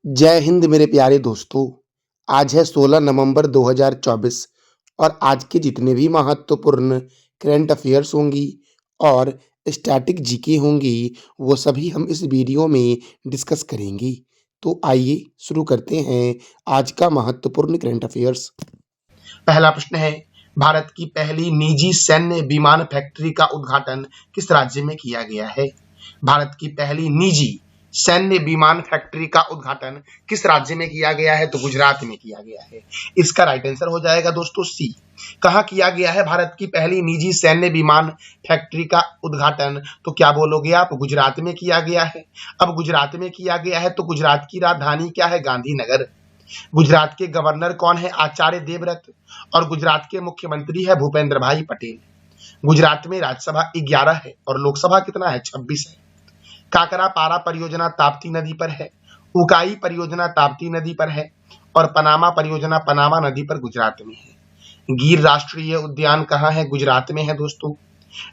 जय हिंद मेरे प्यारे दोस्तों। आज है 16 नवंबर 2024 और आज के जितने भी महत्वपूर्ण करंट अफेयर्स होंगी और स्टैटिक जीके होंगी, वो सभी हम इस वीडियो में डिस्कस करेंगे। तो आइए शुरू करते हैं आज का महत्वपूर्ण करंट अफेयर्स। पहला प्रश्न है, भारत की पहली निजी सैन्य विमान फैक्ट्री का उद्घाटन किस राज्य में किया गया है? भारत की पहली निजी सैन्य विमान फैक्ट्री का उद्घाटन किस राज्य में किया गया है? तो गुजरात में किया गया है। इसका राइट आंसर हो जाएगा दोस्तों सी। कहाँ किया गया है भारत की पहली निजी सैन्य विमान फैक्ट्री का उद्घाटन? तो क्या बोलोगे आप? गुजरात में किया गया है। अब गुजरात में किया गया है तो गुजरात की राजधानी क्या है? गांधीनगर। गुजरात के गवर्नर कौन है? आचार्य देवव्रत। और गुजरात के मुख्यमंत्री है भूपेंद्र भाई पटेल। गुजरात में राज्यसभा 11 है और लोकसभा कितना है? 26 है। काकरा पारा परियोजना ताप्ती नदी पर है। उकाई परियोजना ताप्ती नदी पर है और पनामा परियोजना पनामा नदी पर गुजरात में है। गिर राष्ट्रीय उद्यान कहाँ है? गुजरात में है दोस्तों।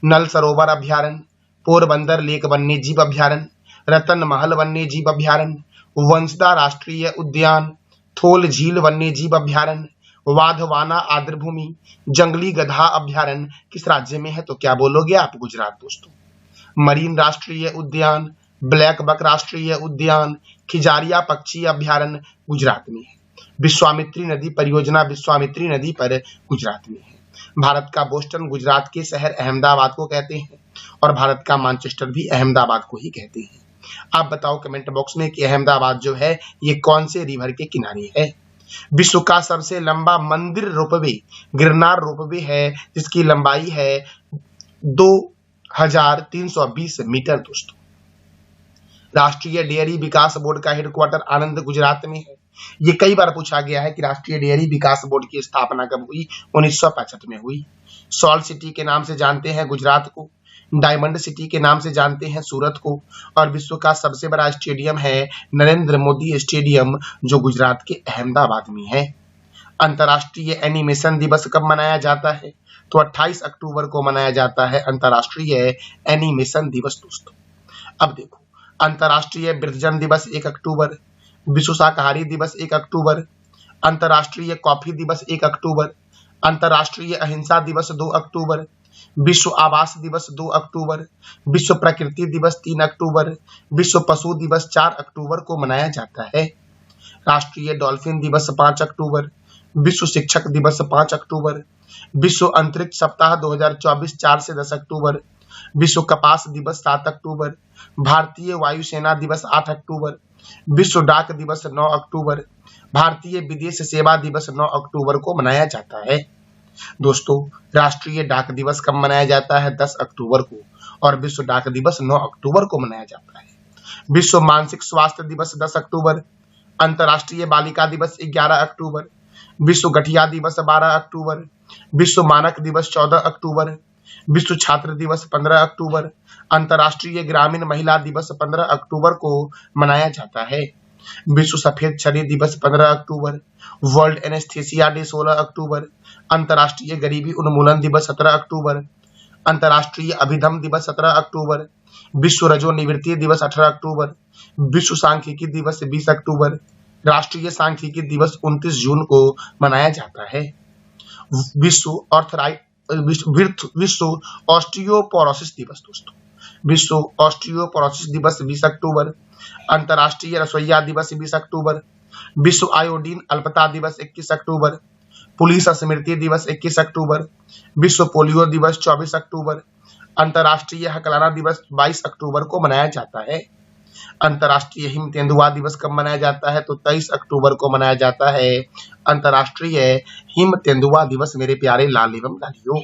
नल सरोवर अभ्यारण्य, पोरबंदर लेक वन्य जीव अभ्यारण्य, रतन महल वन्य जीव अभ्यारण्य, वंशदा राष्ट्रीय उद्यान, थोल झील वन्य जीव अभ्यारण्य, वाधवाना आर्द्रभूमि, जंगली गधा अभ्यारण्य किस राज्य में है? तो क्या बोलोगे आप? गुजरात दोस्तों। मरीन राष्ट्रीय उद्यान, ब्लैक बक राष्ट्रीय उद्यान, खिजारिया पक्षी अभ्यारण्य गुजरात में है। विश्वामित्री नदी परियोजना विश्वामित्री नदी पर गुजरात में है। भारत का बोस्टन गुजरात के शहर अहमदाबाद को कहते हैं और भारत का मैनचेस्टर भी अहमदाबाद को ही कहते हैं। आप बताओ कमेंट बॉक्स में कि अहमदाबाद जो है ये कौन से रिवर के किनारे है? विश्व का सबसे लंबा मंदिर रोपवे गिरनार रोपवे है, जिसकी लंबाई है 2320 मीटर दोस्तों। राष्ट्रीय डेयरी विकास बोर्ड का हेडक्वार्टर आनंद गुजरात में है। ये कई बार पूछा गया है कि राष्ट्रीय डेयरी विकास बोर्ड की स्थापना कब हुई? 1965 में हुई। सॉल्ट सिटी के नाम से जानते हैं गुजरात को, डायमंड सिटी के नाम से जानते हैं सूरत को, और विश्व का सबसे बड़ा स्टेडियम है नरेंद्र मोदी स्टेडियम, जो गुजरात के अहमदाबाद में है। अंतर्राष्ट्रीय एनिमेशन दिवस कब मनाया जाता है? तो 28 अक्टूबर को मनाया जाता है अंतर्राष्ट्रीय एनिमेशन दिवस दोस्तों। अब देखो, अंतर्राष्ट्रीय वृद्धजन दिवस 1 अक्टूबर, विश्व शाकाहारी दिवस 1 अक्टूबर, अंतर्राष्ट्रीय कॉफी दिवस 1 अक्टूबर, अंतर्राष्ट्रीय अहिंसा दिवस 2 अक्टूबर, विश्व आवास दिवस 2 अक्टूबर, विश्व प्रकृति दिवस 3 अक्टूबर, विश्व पशु दिवस 4 अक्टूबर को मनाया जाता है। राष्ट्रीय डॉल्फिन दिवस 5 अक्टूबर, विश्व शिक्षक दिवस 5 अक्टूबर, विश्व अंतरिक्ष सप्ताह 2024 4 से 10 अक्टूबर, विश्व कपास दिवस 7 अक्टूबर, भारतीय वायुसेना दिवस 8 अक्टूबर, विश्व डाक दिवस 9 अक्टूबर, भारतीय विदेश सेवा दिवस 9 अक्टूबर को मनाया जाता है। दोस्तों, राष्ट्रीय डाक दिवस कब मनाया जाता है? 10 अक्टूबर को, और विश्व डाक दिवस 9 अक्टूबर को मनाया जाता है। विश्व मानसिक स्वास्थ्य दिवस 10 अक्टूबर, अंतर्राष्ट्रीय बालिका दिवस 11 अक्टूबर, विश्व गठिया दिवस 12 अक्टूबर, विश्व मानक दिवस 14 अक्टूबर, विश्व छात्र दिवस 15 अक्टूबर, अंतर्राष्ट्रीय ग्रामीण महिला दिवस 15 अक्टूबर को मनाया जाता है। विश्व सफेद छड़ी दिवस 15 अक्टूबर, वर्ल्ड एनेस्थीसिया डे 16 अक्टूबर, अंतर्राष्ट्रीय गरीबी उन्मूलन दिवस 17 अक्टूबर, अंतर्राष्ट्रीय अभिधम दिवस 17 अक्टूबर, विश्व रजोनिवृत्ति दिवस 18 अक्टूबर, विश्व सांख्यिकी दिवस 20 अक्टूबर, राष्ट्रीय सांख्यिकी दिवस 29 जून को मनाया जाता है। विश्व ऑस्टियोपोरोसिस दिवस दोस्तों, विश्व ऑस्टियोपोरोसिस दिवस 20 अक्टूबर, अंतर्राष्ट्रीय रसोइया दिवस 20 अक्टूबर, विश्व आयोडीन अल्पता दिवस 21 अक्टूबर, पुलिस स्मृति दिवस 21 अक्टूबर, विश्व पोलियो दिवस 24 अक्टूबर, अंतर्राष्ट्रीय हकलाना दिवस 22 अक्टूबर को मनाया जाता है। अंतर्राष्ट्रीय हिम तेंदुआ दिवस कब मनाया जाता है? तो 23 अक्टूबर को मनाया जाता है अंतर्राष्ट्रीय हिम तेंदुआ दिवस मेरे प्यारे लाल एवं लालियों।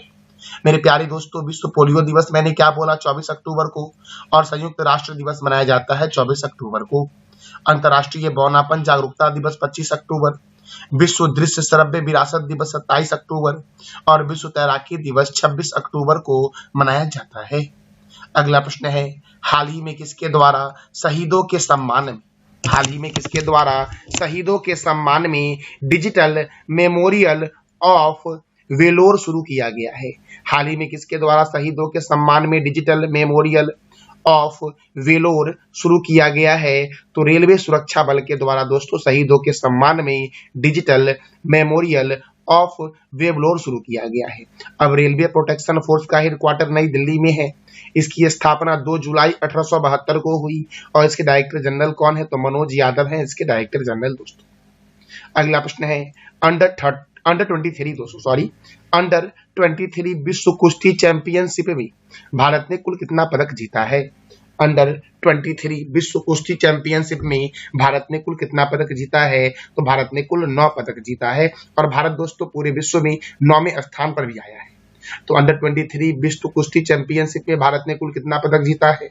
मेरे प्यारे दोस्तों, विश्व पोलियो दिवस मैंने क्या बोला? 24 अक्टूबर को, और संयुक्त राष्ट्र दिवस मनाया जाता है 24 अक्टूबर को। अंतर्राष्ट्रीय बौनापन जागरूकता दिवस 25 अक्टूबर, विश्व दृश्य श्रव्य विरासत दिवस 27 अक्टूबर, और विश्व तैराकी दिवस 26 अक्टूबर को मनाया जाता है। अगला प्रश्न है, हाल ही में किसके द्वारा शहीदों के सम्मान में डिजिटल मेमोरियल ऑफ वेलोर शुरू किया गया है? हाल ही में किसके द्वारा शहीदों के सम्मान में डिजिटल मेमोरियल ऑफ वेलोर शुरू किया गया है। तो रेलवे सुरक्षा बल के द्वारा दोस्तों शहीदों के सम्मान में डिजिटल मेमोरियल ऑफ वेलोर शुरू किया गया है। अब रेलवे प्रोटेक्शन फोर्स का हेडक्वार्टर नई दिल्ली में है। इसकी स्थापना 2 जुलाई 1872 को हुई और इसके डायरेक्टर जनरल कौन है? तो मनोज यादव हैं इसके डायरेक्टर जनरल दोस्तों। अगला प्रश्न है अंडर 23 विश्व कुश्ती चैंपियनशिप में भारत ने कुल कितना पदक जीता है? अंडर 23 विश्व कुश्ती चैंपियनशिप में भारत ने कुल कितना पदक जीता है? तो भारत ने कुल 9 पदक जीता है और भारत दोस्तों पूरे विश्व में 9वें स्थान पर भी आया है। तो अंडर 23 विश्व कुश्ती चैंपियनशिप में भारत ने कुल कितना पदक जीता है?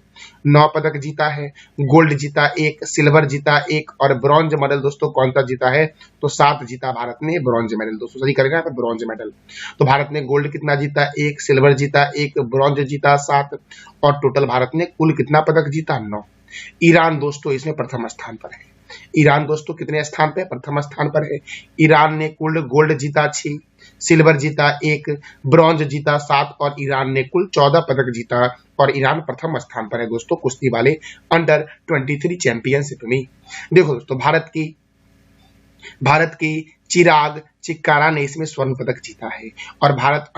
9 पदक जीता है। गोल्ड जीता 1, सिल्वर जीता 1 और ब्रॉन्ज मेडल दोस्तों कौन सा जीता है? तो 7 जीता भारत ने ब्रॉन्ज मेडल दोस्तों, सही करेगा ब्रॉन्ज मेडल। तो भारत ने गोल्ड कितना जीता? 1, सिल्वर जीता 1, ब्रॉन्ज जीता 7 और टोटल भारत ने कुल कितना पदक जीता? 9। ईरान दोस्तों इसमें प्रथम स्थान पर है। ईरान दोस्तों कितने स्थान पे? प्रथम स्थान पर है। ईरान ने कुल गोल्ड जीता 6, सिल्वर जीता 1, ब्रॉन्ज जीता 7 और ईरान ने कुल 14 पदक जीता और ईरान प्रथम स्थान पर है दोस्तों कुश्ती वाले अंडर 23 चैंपियनशिप में। देखो दोस्तों भारत की चिराग चिक्कारा ने इसमें स्वर्ण पदक जीता है और भारत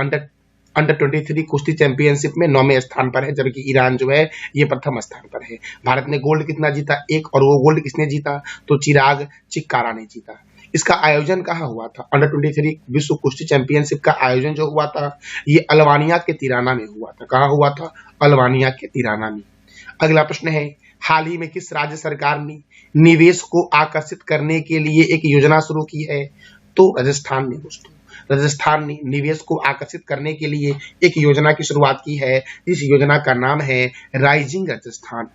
अंडर 23 कुश्ती चैंपियनशिप में 9वें स्थान पर है, जबकि ईरान जो है ये प्रथम स्थान पर है। भारत ने गोल्ड कितना जीता? 1 और वो गोल्ड किसने जीता? तो चिराग चिक्कारा ने जीता। इसका आयोजन कहाँ हुआ था? अंडर 23 विश्व कुश्ती चैंपियनशिप का आयोजन जो हुआ था ये अल्बानिया के तिराना में हुआ था। कहाँ हुआ था? अल्बानिया के तिराना में। अगला प्रश्न है हाल ही में किस राज्य सरकार ने निवेश को आकर्षित करने के लिए एक योजना शुरू की है? तो राजस्थान ने दोस्तों, राजस्थान ने निवेश को आकर्षित करने के लिए एक योजना की शुरुआत की है। इस योजना का नाम है राइजिंग राजस्थान।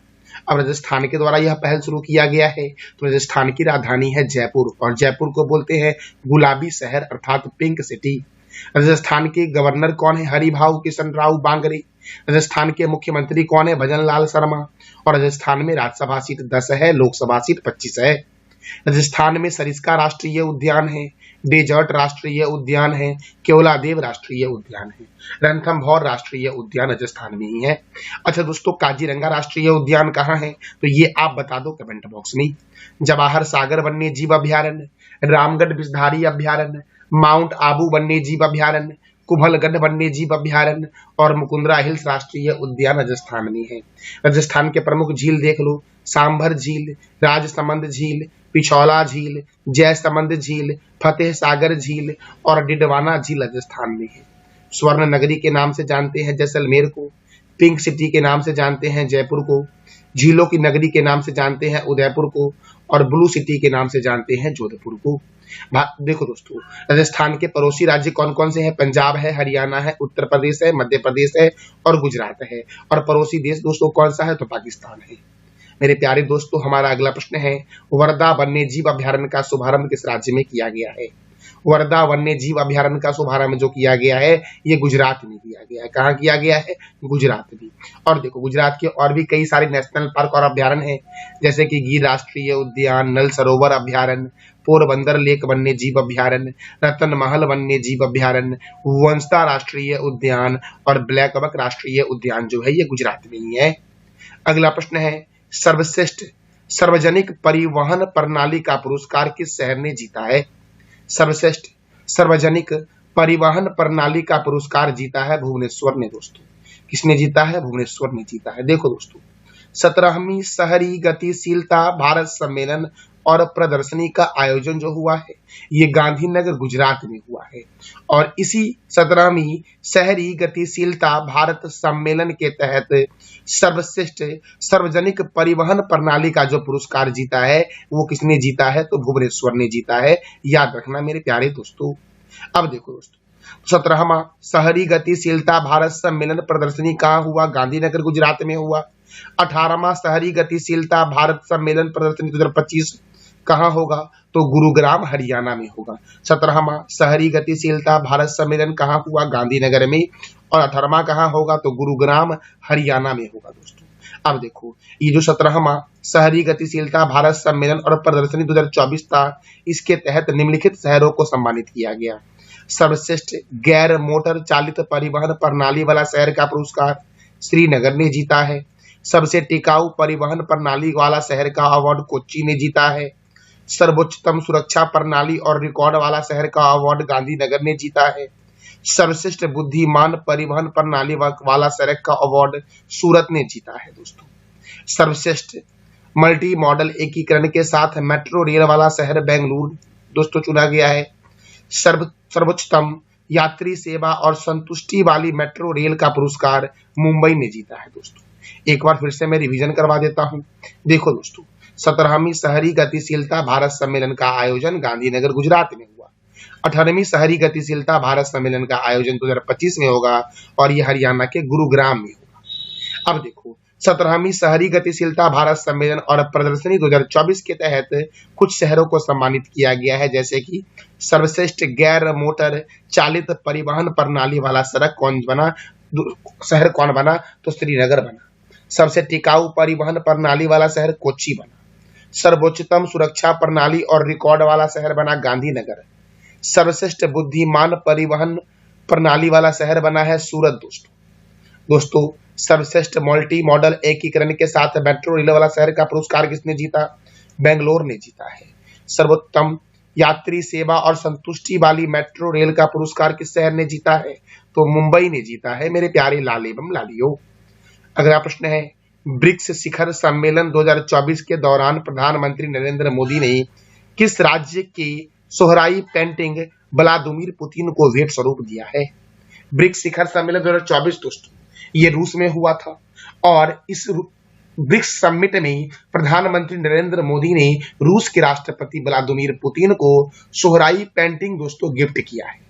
अब राजस्थान के द्वारा यह पहल शुरू किया गया है। तो राजस्थान की राजधानी है जयपुर और जयपुर को बोलते हैं गुलाबी शहर अर्थात पिंक सिटी। राजस्थान के गवर्नर कौन है? हरिभाऊ किशन राव बांगरे। राजस्थान के मुख्यमंत्री कौन है? भजन लाल शर्मा। और राजस्थान में राज्यसभा सीट 10 है, लोकसभा सीट 25 है। राजस्थान में सरिस्का राष्ट्रीय उद्यान है, डेजर्ट राष्ट्रीय उद्यान है, केवलादेव राष्ट्रीय उद्यान है, रणथंभौर राष्ट्रीय उद्यान राजस्थान में ही है। अच्छा दोस्तों काजीरंगा राष्ट्रीय उद्यान कहाँ है? तो ये आप बता दो कमेंट बॉक्स में। जवाहर सागर वन्य जीव अभ्यारण्य, रामगढ़ विषधारी अभ्यारण्य, माउंट आबू वन्य जीव अभ्यारण्य, कुंभलगढ़ वन्य जीव अभ्यारण्य और मुकुंदरा हिल्स राष्ट्रीय उद्यान राजस्थान में है। राजस्थान के प्रमुख झील देख लो, सांभर झील, राजसमंद झील, पिछौला झील, जयसमंद झील, फतेह सागर झील और डिडवाना झील राजस्थान में है। स्वर्ण नगरी के नाम से जानते हैं जैसलमेर को, पिंक सिटी के नाम से जानते हैं जयपुर को, झीलों की नगरी के नाम से जानते हैं उदयपुर को और ब्लू सिटी के नाम से जानते हैं जोधपुर को। देखो दोस्तों राजस्थान के पड़ोसी राज्य कौन कौन से हैं? पंजाब है, हरियाणा है, उत्तर प्रदेश है, मध्य प्रदेश है और गुजरात है। और पड़ोसी देश दोस्तों कौन सा है? तो पाकिस्तान है। मेरे प्यारे दोस्तों हमारा अगला प्रश्न है वर्धा वन्य जीव अभ्यारण्य का शुभारंभ किस राज्य में किया गया है? वर्धा वन्य जीव अभ्यारण्य का शुभारंभ जो किया गया है ये गुजरात में किया गया है। कहाँ किया गया है? गुजरात में। और देखो गुजरात के और भी कई सारे नेशनल पार्क और अभ्यारण्य हैं, जैसे कि गिर राष्ट्रीय उद्यान, नल सरोवर अभ्यारण्य, पोरबंदर लेक वन्य जीव अभ्यारण्य, रतन महल वन्य जीव अभ्यारण्य, वंशता राष्ट्रीय उद्यान और ब्लैक बक राष्ट्रीय उद्यान जो है ये गुजरात में ही है। अगला प्रश्न है सर्वश्रेष्ठ सार्वजनिक परिवहन प्रणाली का पुरस्कार किस शहर ने जीता है? सर्वश्रेष्ठ सार्वजनिक परिवहन प्रणाली का पुरस्कार जीता है भुवनेश्वर ने दोस्तों। किसने जीता है? भुवनेश्वर ने जीता है। देखो दोस्तों 17वीं शहरी गतिशीलता भारत सम्मेलन और प्रदर्शनी का आयोजन जो हुआ है ये गांधीनगर गुजरात में हुआ है और इसी 17वीं शहरी गतिशीलता भारत सम्मेलन के तहत सर्वश्रेष्ठ सार्वजनिक परिवहन प्रणाली का जो पुरस्कार जीता है वो किसने जीता है? तो भुवनेश्वर ने जीता है। याद रखना मेरे प्यारे दोस्तों। अब देखो दोस्तों 17वां शहरी गतिशीलता भारत सम्मेलन प्रदर्शनी कहाँ हुआ? गांधीनगर गुजरात में हुआ। 18वां शहरी गतिशीलता भारत सम्मेलन प्रदर्शनी 2025 कहाँ होगा? तो गुरुग्राम हरियाणा में होगा। 17वां शहरी गतिशीलता भारत सम्मेलन कहाँ हुआ? गांधीनगर में। और 18वां कहाँ होगा? तो गुरुग्राम हरियाणा में होगा दोस्तों। अब देखो ये जो 17वां शहरी गतिशीलता भारत सम्मेलन और प्रदर्शनी 2024 था इसके तहत निम्नलिखित शहरों को सम्मानित किया गया। सर्वश्रेष्ठ गैर मोटर चालित परिवहन प्रणाली वाला शहर का पुरस्कार श्रीनगर ने जीता है। सबसे टिकाऊ परिवहन प्रणाली वाला शहर का अवार्ड कोच्चि ने जीता है। सर्वोच्चतम सुरक्षा प्रणाली और रिकॉर्ड वाला शहर का अवार्ड गांधीनगर ने जीता है। सर्वश्रेष्ठ बुद्धिमान परिवहन प्रणाली वाला शहर का अवार्ड सूरत ने जीता है दोस्तों। सर्वश्रेष्ठ मल्टी मॉडल एकीकरण के साथ मेट्रो रेल वाला शहर बेंगलुरु दोस्तों चुना गया है। सर्वोच्चतम यात्री सेवा और संतुष्टि वाली मेट्रो रेल का पुरस्कार मुंबई ने जीता है दोस्तों। एक बार फिर से मैं रिवीजन करवा देता हूं। देखो दोस्तों, 17वीं शहरी गतिशीलता भारत सम्मेलन का आयोजन गांधीनगर गुजरात में हुआ। 18वीं शहरी गतिशीलता भारत सम्मेलन का आयोजन 2025 में होगा और यह हरियाणा के गुरुग्राम में होगा। अब देखो, 17वीं शहरी गतिशीलता भारत सम्मेलन और प्रदर्शनी 2024 के तहत कुछ शहरों को सम्मानित किया गया है, जैसे कि सर्वश्रेष्ठ गैर मोटर चालित परिवहन प्रणाली वाला शहर कौन बना, तो श्रीनगर बना। सबसे टिकाऊ परिवहन प्रणाली वाला शहर कोच्चि बना। सर्वोच्चतम सुरक्षा प्रणाली और रिकॉर्ड वाला शहर बना गांधीनगर। सर्वश्रेष्ठ बुद्धिमान परिवहन प्रणाली वाला शहर बना है सूरत दोस्तों। सर्वश्रेष्ठ मल्टी मॉडल एकीकरण के साथ मेट्रो रेल वाला शहर का पुरस्कार किसने जीता, बेंगलोर ने जीता है। सर्वोत्तम यात्री सेवा और संतुष्टि वाली मेट्रो रेल का पुरस्कार किस शहर ने जीता है, तो मुंबई ने जीता है मेरे प्यारे लाल एवं लालियों। अगला प्रश्न है, ब्रिक्स शिखर सम्मेलन 2024 के दौरान प्रधानमंत्री नरेंद्र मोदी ने किस राज्य की सोहराई पेंटिंग व्लादिमीर पुतिन को भेंट स्वरूप दिया है। ब्रिक्स शिखर सम्मेलन 2024 दोस्तों ये रूस में हुआ था और इस ब्रिक्स समिट में प्रधानमंत्री नरेंद्र मोदी ने रूस के राष्ट्रपति व्लादिमीर पुतिन को सोहराई पेंटिंग दोस्तों गिफ्ट किया है।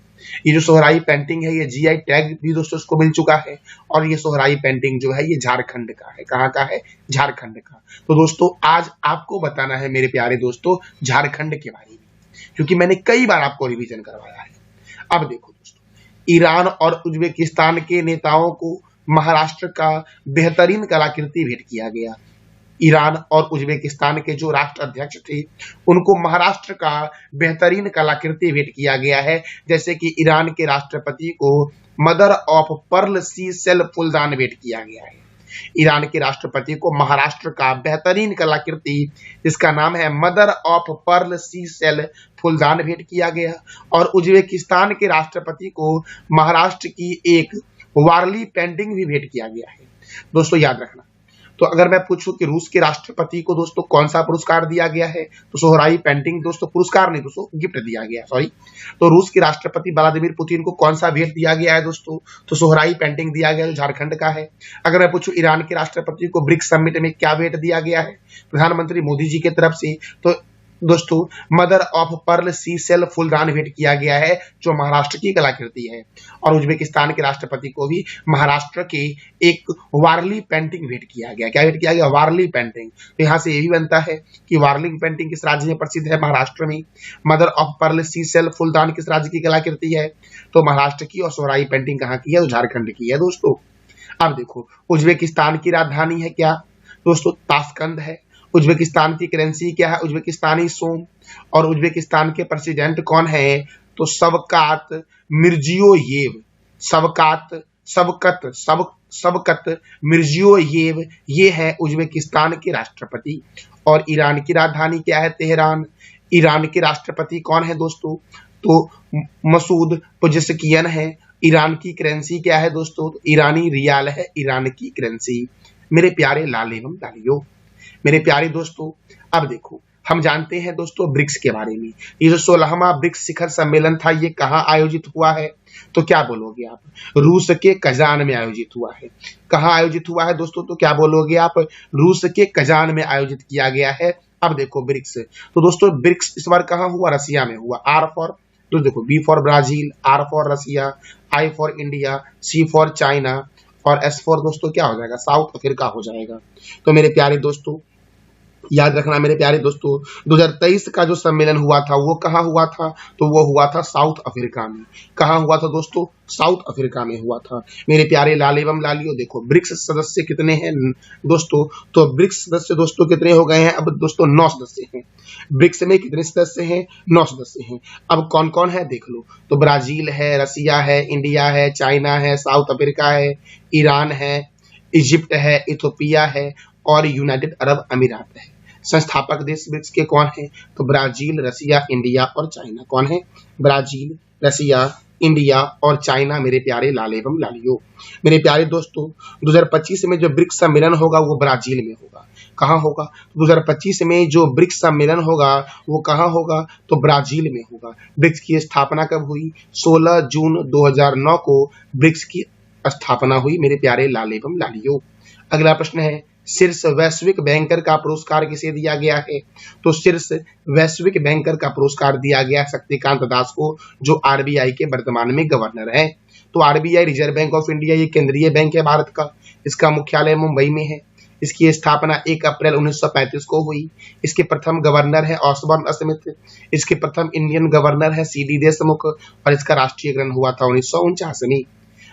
ये जो सोहराई पेंटिंग है ये जीआई टैग भी दोस्तों इसको मिल चुका है और ये सोहराई पेंटिंग जो है ये झारखंड का है। कहाँ का है, झारखंड का। तो दोस्तों आज आपको बताना है मेरे प्यारे दोस्तों झारखंड के बारे में, क्योंकि मैंने कई बार आपको रिवीजन करवाया है। अब देखो दोस्तों, ईरान और उज्बेकिस्तान के नेताओं को महाराष्ट्र का बेहतरीन कलाकृति भेंट किया गया। ईरान और उज्बेकिस्तान के जो राष्ट्राध्यक्ष थे उनको महाराष्ट्र का बेहतरीन कलाकृति भेंट किया गया है, जैसे कि ईरान के राष्ट्रपति को mother of pearl sea shell फूलदान भेंट किया गया है। ईरान के राष्ट्रपति को महाराष्ट्र का बेहतरीन कलाकृति जिसका नाम है mother of pearl sea shell फूलदान भेंट किया गया और उज्बेकिस्तान के राष्ट्रपति को महाराष्ट्र की एक वारली पेंटिंग भी भेंट किया गया है। दोस्तों याद रखना, तो अगर मैं पूछूं कि रूस के राष्ट्रपति को दोस्तों कौन सा पुरस्कार दिया गया है, तो सोहराई पेंटिंग दोस्तों, पुरस्कार नहीं दोस्तों गिफ्ट दिया गया है, सॉरी। तो रूस के राष्ट्रपति व्लादिमीर पुतिन को कौन सा भेंट दिया गया है दोस्तों, तो सोहराई पेंटिंग दिया गया जो झारखंड का है। अगर मैं पूछूं ईरान के राष्ट्रपति को ब्रिक्स समिट में क्या भेंट दिया गया है प्रधानमंत्री मोदी जी की तरफ से, तो दोस्तों mother of pearl sea shell फूलदान भेंट किया गया है जो महाराष्ट्र की कलाकृति है। और उज्बेकिस्तान के राष्ट्रपति को भी महाराष्ट्र के एक वारली पेंटिंग भेंट किया गया। क्या भेंट किया गया, वारली पेंटिंग। तो यहाँ से ये भी बनता है कि वारली पेंटिंग किस राज्य में प्रसिद्ध है, महाराष्ट्र में। Mother of pearl sea shell फूलदान किस राज्य की कलाकृति है, तो महाराष्ट्र की। और सोहराई पेंटिंग कहाँ की है, तो झारखंड की है दोस्तों। अब देखो, उज्बेकिस्तान की राजधानी है क्या दोस्तों, ताशकंद है। उज्बेकिस्तान की करेंसी क्या है, उज्बेकिस्तानी सोम। और उज्बेकिस्तान के प्रेसिडेंट कौन है, तो शवकात मिर्जियोयेव। शवकत मिर्जियोयेव ये है उज्बेकिस्तान के राष्ट्रपति। और ईरान की राजधानी क्या है, तेहरान। ईरान के राष्ट्रपति कौन है दोस्तों, तो मसूद पेजेशकियन है। ईरान की करेंसी क्या है दोस्तों, ईरानी रियाल है ईरान की करेंसी। मेरे प्यारे लाल एवं लालियों, मेरे प्यारे दोस्तों, अब देखो हम जानते हैं दोस्तों ब्रिक्स के बारे में। ये जो 16वां ब्रिक्स शिखर सम्मेलन था ये कहाँ आयोजित हुआ है, तो क्या बोलोगे आप, रूस के कजान में आयोजित हुआ है। कहाँ आयोजित हुआ है दोस्तों, तो क्या बोलोगे आप, रूस के कजान में आयोजित किया गया है। अब देखो ब्रिक्स, तो दोस्तों ब्रिक्स इस बार कहाँ हुआ, रसिया में हुआ। आर फॉर, तो देखो B for Brazil, R for Russia, I for India, C for China और एस फॉर दोस्तों क्या हो जाएगा, साउथ अफ्रीका हो जाएगा। तो मेरे प्यारे दोस्तों याद रखना मेरे प्यारे दोस्तों, 2023 का जो सम्मेलन हुआ था वो कहाँ हुआ था, तो वो हुआ था साउथ अफ्रीका में। कहाँ हुआ था दोस्तों, साउथ अफ्रीका में हुआ था। मेरे प्यारे लाल एवं लालियों, देखो ब्रिक्स सदस्य कितने हैं दोस्तों, तो ब्रिक्स सदस्य दोस्तों कितने हो गए हैं, अब दोस्तों 9 सदस्य हैं। ब्रिक्स में कितने सदस्य हैं, 9 सदस्य हैं। अब कौन कौन है देख लो, तो ब्राजील है, रसिया है, इंडिया है, चाइना है, साउथ अफ्रीका है, ईरान है, इजिप्ट है, इथोपिया है और यूनाइटेड अरब अमीरात है। संस्थापक देश ब्रिक्स के कौन है? तो ब्राजील, रसिया, इंडिया और चाइना। कौन है? ब्राजील, रसिया, इंडिया और चाइना मेरे प्यारे लाल एवं लालियो। मेरे प्यारे दोस्तों, 2025 में जो ब्रिक्स सम्मेलन होगा वो ब्राजील में होगा। कहाँ होगा? 2025 में जो ब्रिक्स सम्मेलन होगा वो कहाँ होगा? तो ब्राजील में होगा। ब्रिक्स की स्थापना कब हुई? 16 जून 2009 को ब्रिक्स की स्थापना हुई मेरे प्यारे लाल एवं लालियो। अगला प्रश्न है, शीर्ष वैश्विक बैंकर का पुरस्कार किसे दिया गया है? तो शीर्ष वैश्विक बैंकर का पुरस्कार दिया गया शक्तिकांत दास को, जो आरबीआई के वर्तमान में गवर्नर है। तो RBI reserve bank of India ये केंद्रीय बैंक है भारत का। इसका मुख्यालय मुंबई में है। इसकी स्थापना 1 अप्रैल 1935 को हुई। इसके प्रथम गवर्नर है ऑसबॉर्न स्मिथ। इसके प्रथम इंडियन गवर्नर है सीडी देशमुख और इसका राष्ट्रीयकरण हुआ था 1949 में।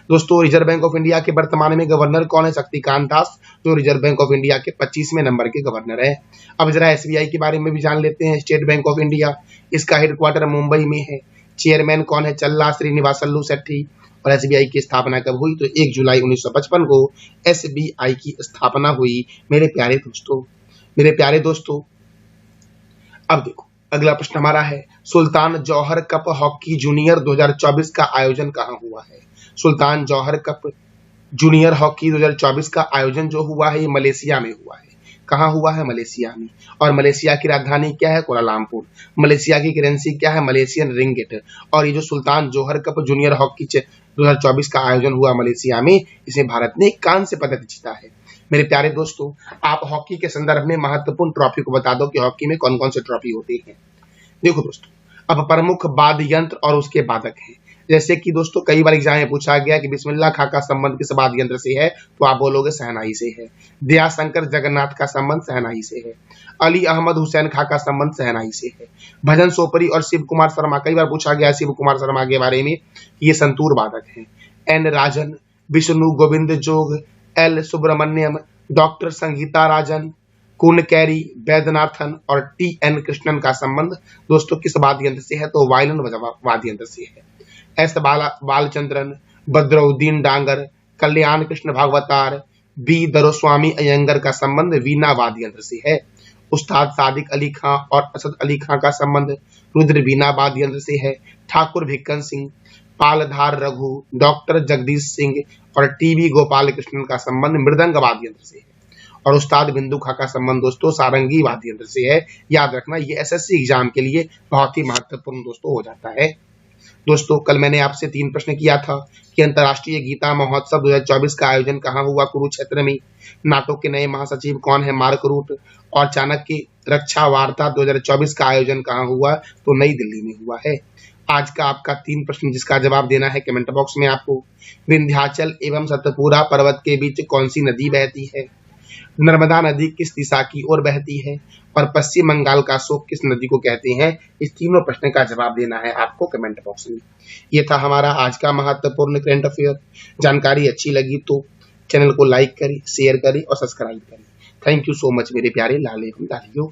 दोस्तों, रिजर्व बैंक ऑफ इंडिया के वर्तमान में गवर्नर कौन है? शक्तिकांत दास, जो रिजर्व बैंक ऑफ इंडिया के 25वें नंबर के गवर्नर है। अब जरा एसबीआई के बारे में भी जान लेते हैं। स्टेट बैंक ऑफ इंडिया, इसका हेडक्वार्टर मुंबई में है। चेयरमैन कौन है? चल्ला श्रीनिवासल्लू शेट्टी। और एसबीआई की स्थापना कब हुई? तो 1 जुलाई 1955 को एसबीआई की स्थापना हुई मेरे प्यारे दोस्तों। मेरे प्यारे दोस्तों, अब देखो अगला प्रश्न हमारा है, सुल्तान जौहर कप हॉकी जूनियर 2024 का आयोजन कहाँ हुआ है? सुल्तान जौहर कप जूनियर हॉकी 2024 का आयोजन जो हुआ है ये मलेशिया में हुआ है। कहाँ हुआ है? मलेशिया में। और मलेशिया की राजधानी क्या है? कुआलालंपुर। मलेशिया की करेंसी क्या है? Malaysian ringgit. और ये जो सुल्तान जौहर कप जूनियर हॉकी 2024 का आयोजन हुआ मलेशिया में, इसमें भारत ने कांस्य पदक जीता है। मेरे प्यारे दोस्तों, आप हॉकी के संदर्भ में महत्वपूर्ण ट्रॉफी को बता दो कि हॉकी में कौन कौन से ट्रॉफी होते हैं। देखो दोस्तों, अब प्रमुख वाद्य यंत्र और उसके वादक हैं। जैसे कि दोस्तों कई बार एग्जाम में पूछा गया कि बिस्मिल्लाह खां का संबंध किस वाद्य यंत्र से है, तो आप बोलोगे शहनाई से है। दयाशंकर जगन्नाथ का संबंध शहनाई से है। अली अहमद हुसैन खां का संबंध शहनाई से है। भजन सोपरी और शिव कुमार शर्मा, कई बार पूछा गया शिव कुमार शर्मा के बारे में, ये संतूर वादक हैं। एन राजन, विष्णु गोविंद जोग, एल सुब्रमण्यम, डॉक्टर संगीता राजन, कुन कैरी, वैद्यनाथन और टी एन कृष्णन का संबंध दोस्तों किस वाद्य यंत्र से है? तो वायलिन वाद्य यंत्र से है। एस बालचंद्रन, बद्रुद्दीन डांगर, कल्याण कृष्ण भागवतार, बी दरोस्वामी अयंगर का संबंध वीणा वाद्य यंत्र से है। उस्ताद सादिक अली खां और असद अली खां का संबंध रुद्र वीणा वाद्य यंत्र से है। ठाकुर भिक्कन सिंह, पालधार रघु, डॉक्टर जगदीश सिंह और टीवी गोपाल कृष्णन का संबंध मृदंग वाद्य यंत्र से है। और उस्ताद बिंदु खां का संबंध दोस्तों सारंगी वाद्य यंत्र से है। याद रखना, ये एसएससी एग्जाम के लिए बहुत ही महत्वपूर्ण दोस्तों हो जाता है। दोस्तों, कल मैंने आपसे 3 प्रश्न किया था कि अंतर्राष्ट्रीय गीता महोत्सव 2024 का आयोजन कहाँ हुआ? कुरुक्षेत्र में। नाटो के नए महासचिव कौन है? Mark Rutte. और चाणक्य रक्षा वार्ता 2024 का आयोजन कहाँ हुआ? तो नई दिल्ली में हुआ है। आज का आपका 3 प्रश्न जिसका जवाब देना है कमेंट बॉक्स में आपको। विंध्याचल एवं सतपुरा पर्वत के बीच कौन सी नदी बहती है? नर्मदा नदी किस दिशा की ओर बहती है? और पश्चिम बंगाल का शोक किस नदी को कहते हैं? इस तीनों प्रश्न का जवाब देना है आपको कमेंट बॉक्स में। ये था हमारा आज का महत्वपूर्ण करंट अफेयर। जानकारी अच्छी लगी तो चैनल को लाइक करें, शेयर करें और सब्सक्राइब करें। थैंक यू सो मच मेरे प्यारे लाल एवं लालियों।